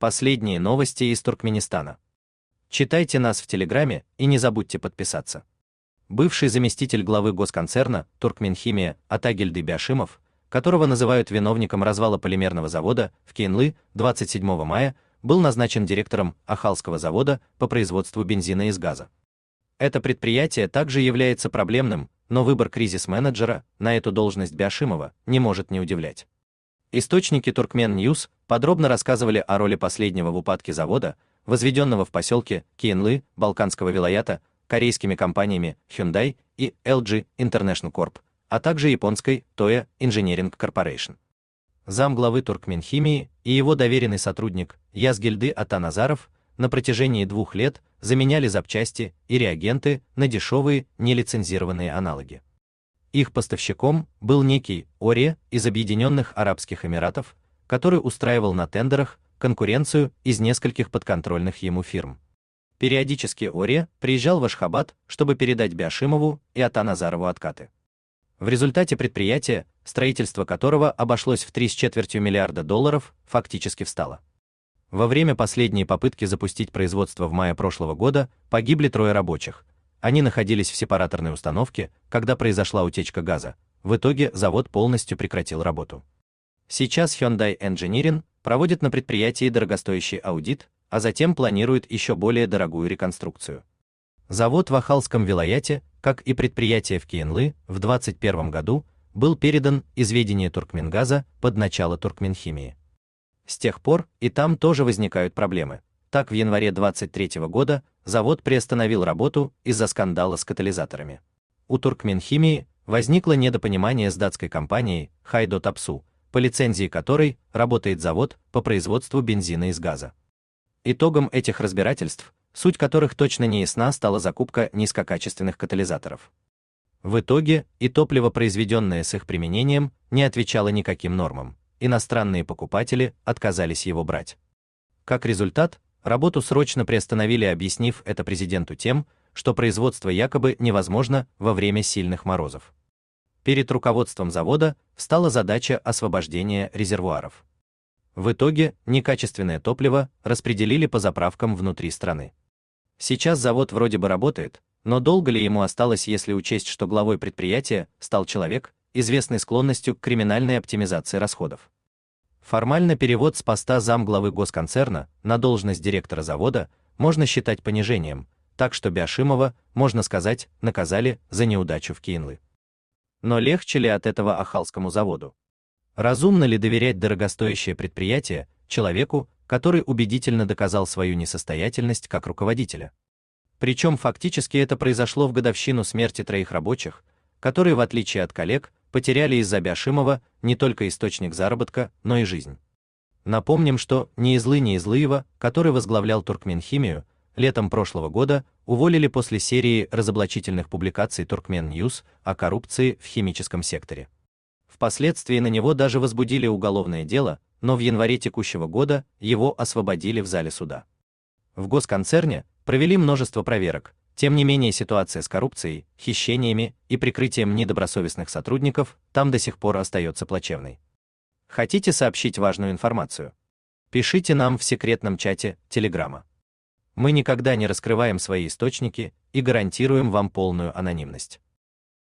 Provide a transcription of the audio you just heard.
Последние новости из Туркменистана. Читайте нас в Телеграме и не забудьте подписаться. Бывший заместитель главы госконцерна «Туркменхимия» Атагельды Бяшимов, которого называют виновником развала полимерного завода в Кейнлы 27 мая, был назначен директором Ахалского завода по производству бензина из газа. Это предприятие также является проблемным, но выбор кризис-менеджера на эту должность Бяшимова не может не удивлять. Источники Turkmen News подробно рассказывали о роли последнего в упадке завода, возведенного в поселке Кейнлы Балканского вилаята корейскими компаниями Hyundai и LG International Corp, а также японской Toyo Engineering Corporation. Замглавы Туркменхимии и его доверенный сотрудник Язгильды Атаназаров на протяжении 2 лет заменяли запчасти и реагенты на дешевые нелицензированные аналоги. Их поставщиком был некий Оре из Объединенных Арабских Эмиратов, который устраивал на тендерах конкуренцию из нескольких подконтрольных ему фирм. Периодически Оре приезжал в Ашхабад, чтобы передать Бяшимову и Атаназарову откаты. В результате предприятие, строительство которого обошлось в $3,25 миллиарда, фактически встало. Во время последней попытки запустить производство в мае прошлого года погибли 3 рабочих. Они находились в сепараторной установке, когда произошла утечка газа. В итоге завод полностью прекратил работу. Сейчас Hyundai Engineering проводит на предприятии дорогостоящий аудит, а затем планирует еще более дорогую реконструкцию. Завод в Ахалском вилаяте, как и предприятие в Кейнлы, в 2021 году был передан из ведения Туркменгаза под начало Туркменхимии. С тех пор и там тоже возникают проблемы. Так, в январе 2023 года завод приостановил работу из-за скандала с катализаторами. У Туркменхимии возникло недопонимание с датской компанией Хайдо Тапсу, по лицензии которой работает завод по производству бензина из газа. Итогом этих разбирательств, суть которых точно не ясна, стала закупка низкокачественных катализаторов. В итоге и топливо, произведенное с их применением, не отвечало никаким нормам. Иностранные покупатели отказались его брать. Как результат, работу срочно приостановили, объяснив это президенту тем, что производство якобы невозможно во время сильных морозов. Перед руководством завода встала задача освобождения резервуаров. В итоге некачественное топливо распределили по заправкам внутри страны. Сейчас завод вроде бы работает, но долго ли ему осталось, если учесть, что главой предприятия стал человек, известный склонностью к криминальной оптимизации расходов. Формально перевод с поста замглавы госконцерна на должность директора завода можно считать понижением, так что Бяшимова, можно сказать, наказали за неудачу в Кейнлы. Но легче ли от этого Ахалскому заводу? Разумно ли доверять дорогостоящее предприятие человеку, который убедительно доказал свою несостоятельность как руководителя? Причем фактически это произошло в годовщину смерти 3 рабочих, которые, в отличие от коллег, потеряли из-за Бяшимова не только источник заработка, но и жизнь. Напомним, что Неизлыева, который возглавлял Туркменхимию, летом прошлого года уволили после серии разоблачительных публикаций Turkmen News о коррупции в химическом секторе. Впоследствии на него даже возбудили уголовное дело, но в январе текущего года его освободили в зале суда. В госконцерне провели множество проверок. Тем не менее, ситуация с коррупцией, хищениями и прикрытием недобросовестных сотрудников там до сих пор остается плачевной. Хотите сообщить важную информацию? Пишите нам в секретном чате Телеграма. Мы никогда не раскрываем свои источники и гарантируем вам полную анонимность.